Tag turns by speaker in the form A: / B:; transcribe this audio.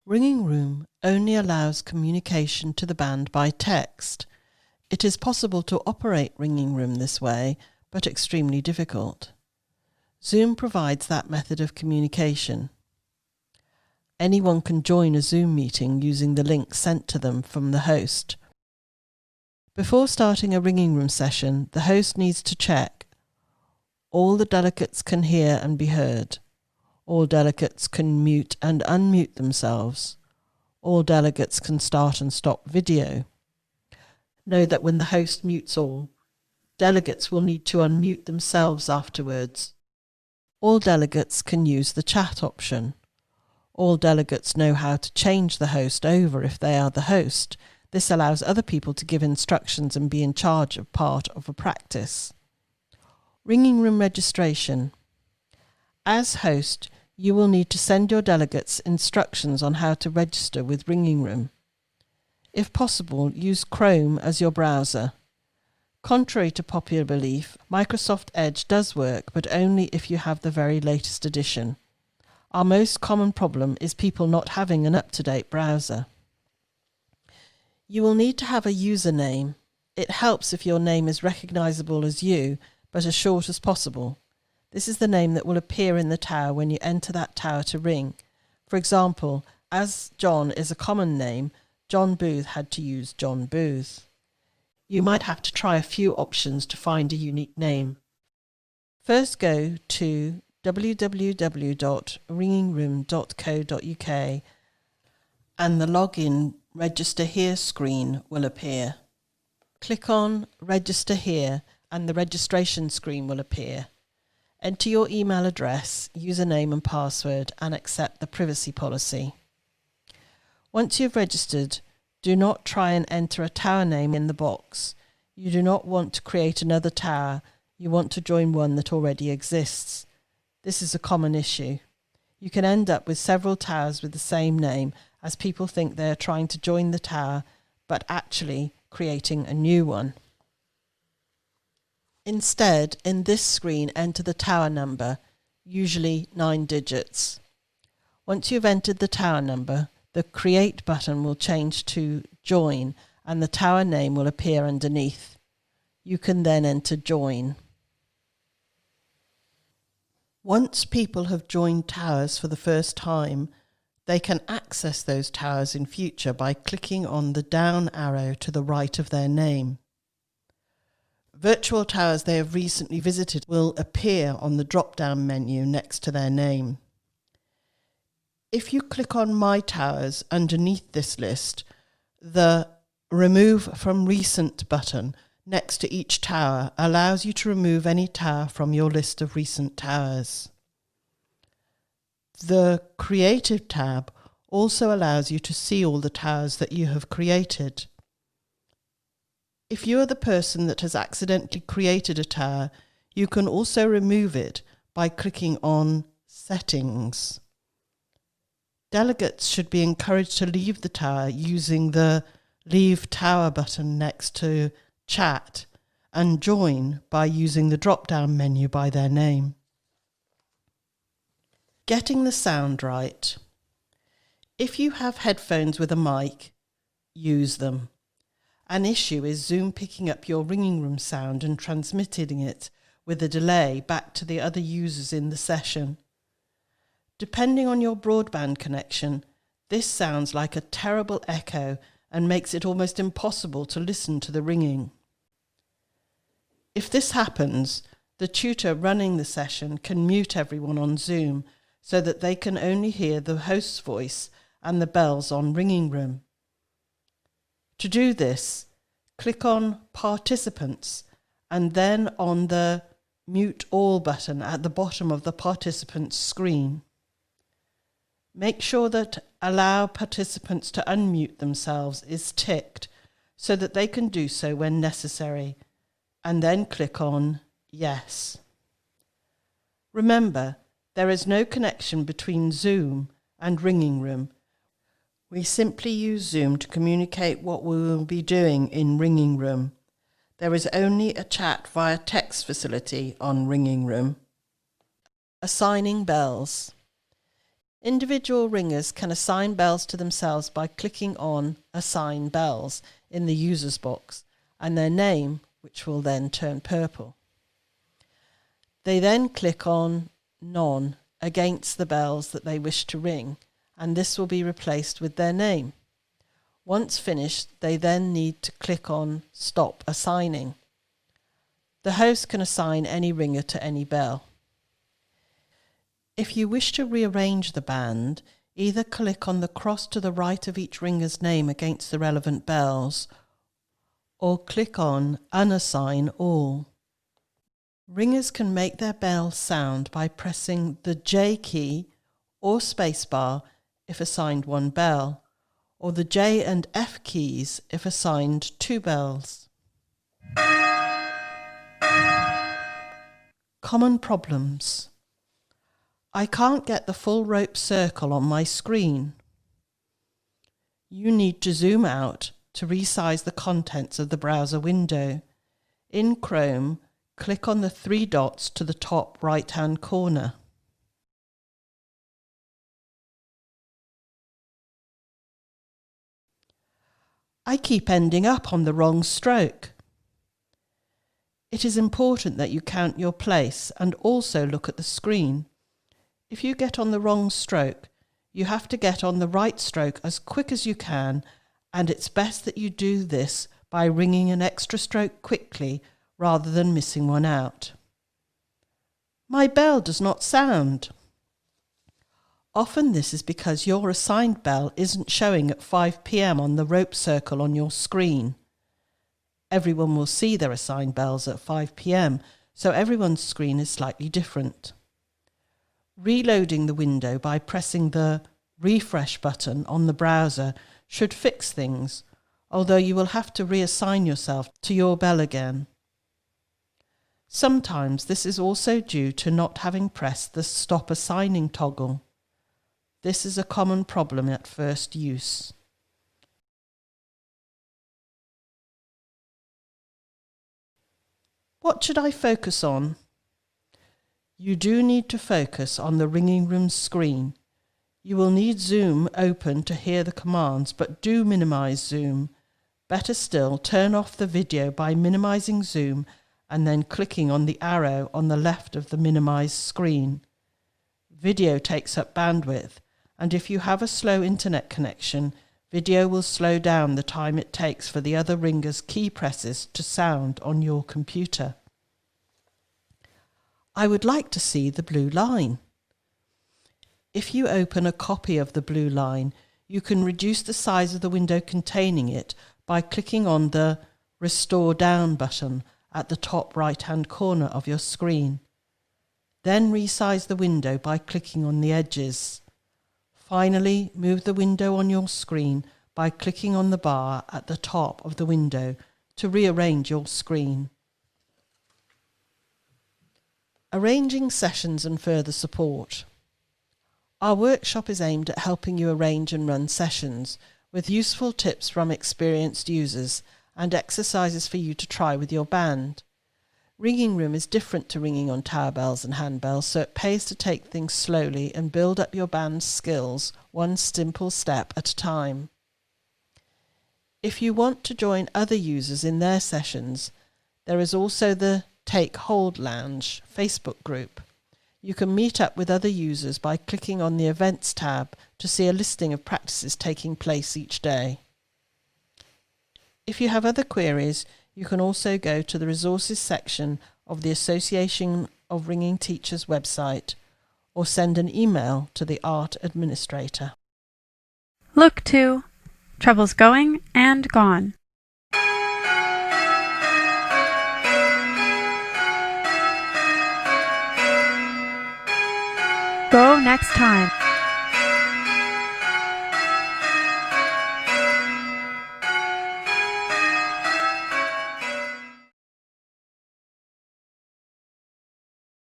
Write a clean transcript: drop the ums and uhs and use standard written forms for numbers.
A: Ringing Room only allows communication to the band by text. It is possible to operate Ringing Room this way, but extremely difficult. Zoom provides that method of communication. Anyone can join a Zoom meeting using the link sent to them from the host. Before starting a Ringing Room session, the host needs to check all the delegates can hear and be heard. All delegates can mute and unmute themselves. All delegates can start and stop video. Know that when the host mutes all, delegates will need to unmute themselves afterwards. All delegates can use the chat option. All delegates know how to change the host over if they are the host. This allows other people to give instructions and be in charge of part of a practice. Ringing Room registration. As host, you will need to send your delegates instructions on how to register with Ringing Room. If possible, use Chrome as your browser. Contrary to popular belief, Microsoft Edge does work, but only if you have the very latest edition. Our most common problem is people not having an up-to-date browser. You will need to have a username. It helps if your name is recognizable as you, but as short as possible. This is the name that will appear in the tower when you enter that tower to ring. For example, as John is a common name, John Booth had to use John Booth. You might have to try a few options to find a unique name. First go to www.ringingroom.co.uk and the login Register Here screen will appear. Click on Register Here and the registration screen will appear. Enter your email address, username and password and accept the privacy policy. Once you've registered, do not try and enter a tower name in the box. You do not want to create another tower, you want to join one that already exists. This is a common issue. You can end up with several towers with the same name as people think they are trying to join the tower, but actually creating a new one. Instead, in this screen, enter the tower number, usually 9 digits. Once you've entered the tower number, the Create button will change to Join and the tower name will appear underneath. You can then enter Join. Once people have joined towers for the first time, they can access those towers in future by clicking on the down arrow to the right of their name. Virtual towers they have recently visited will appear on the drop-down menu next to their name. If you click on My Towers underneath this list, the Remove from Recent button next to each tower allows you to remove any tower from your list of recent towers. The Creative tab also allows you to see all the towers that you have created. If you are the person that has accidentally created a tower, you can also remove it by clicking on Settings. Delegates should be encouraged to leave the tower using the Leave Tower button next to Chat and join by using the drop-down menu by their name. Getting the sound right. If you have headphones with a mic, use them. An issue is Zoom picking up your Ringing Room sound and transmitting it with a delay back to the other users in the session. Depending on your broadband connection, this sounds like a terrible echo and makes it almost impossible to listen to the ringing. If this happens, the tutor running the session can mute everyone on Zoom so that they can only hear the host's voice and the bells on Ringing Room. To do this, click on Participants and then on the Mute All button at the bottom of the participants screen. Make sure that Allow participants to unmute themselves is ticked so that they can do so when necessary, and then click on Yes. Remember, there is no connection between Zoom and Ringing Room. We simply use Zoom to communicate what we will be doing in Ringing Room. There is only a chat via text facility on Ringing Room. Assigning bells. Individual ringers can assign bells to themselves by clicking on Assign Bells in the users box and their name, which will then turn purple. They then click on None against the bells that they wish to ring, and this will be replaced with their name. Once finished, they then need to click on Stop Assigning. The host can assign any ringer to any bell. If you wish to rearrange the band, either click on the cross to the right of each ringer's name against the relevant bells, or click on Unassign All. Ringers can make their bell sound by pressing the J key or spacebar if assigned one bell, or the J and F keys if assigned two bells. Common problems. I can't get the full rope circle on my screen. You need to zoom out to resize the contents of the browser window. In Chrome, click on the three dots to the top right-hand corner. I keep ending up on the wrong stroke. It is important that you count your place and also look at the screen. If you get on the wrong stroke, you have to get on the right stroke as quick as you can, and it's best that you do this by ringing an extra stroke quickly rather than missing one out. My bell does not sound. Often this is because your assigned bell isn't showing at 5 p.m. on the rope circle on your screen. Everyone will see their assigned bells at 5 p.m, so everyone's screen is slightly different. Reloading the window by pressing the refresh button on the browser should fix things, although you will have to reassign yourself to your bell again. Sometimes this is also due to not having pressed the Stop Assigning toggle. This is a common problem at first use. What should I focus on? You do need to focus on the ringing room screen. You will need Zoom open to hear the commands, but do minimize Zoom. Better still, turn off the video by minimizing Zoom and then clicking on the arrow on the left of the minimized screen. Video takes up bandwidth, and if you have a slow internet connection, video will slow down the time it takes for the other ringer's key presses to sound on your computer. I would like to see the blue line. If you open a copy of the blue line, you can reduce the size of the window containing it by clicking on the Restore Down button at the top right-hand corner of your screen. Then resize the window by clicking on the edges. Finally, move the window on your screen by clicking on the bar at the top of the window to rearrange your screen. Arranging sessions and further support. Our workshop is aimed at helping you arrange and run sessions with useful tips from experienced users and exercises for you to try with your band. Ringing room is different to ringing on tower bells and handbells, so it pays to take things slowly and build up your band's skills one simple step at a time. If you want to join other users in their sessions, there is also the Take Hold Lounge Facebook group. You can meet up with other users by clicking on the Events tab to see a listing of practices taking place each day. If you have other queries, you can also go to the resources section of the Association of Ringing Teachers website or send an email to the art administrator.
B: Look 2. Troubles going and gone. Go next time.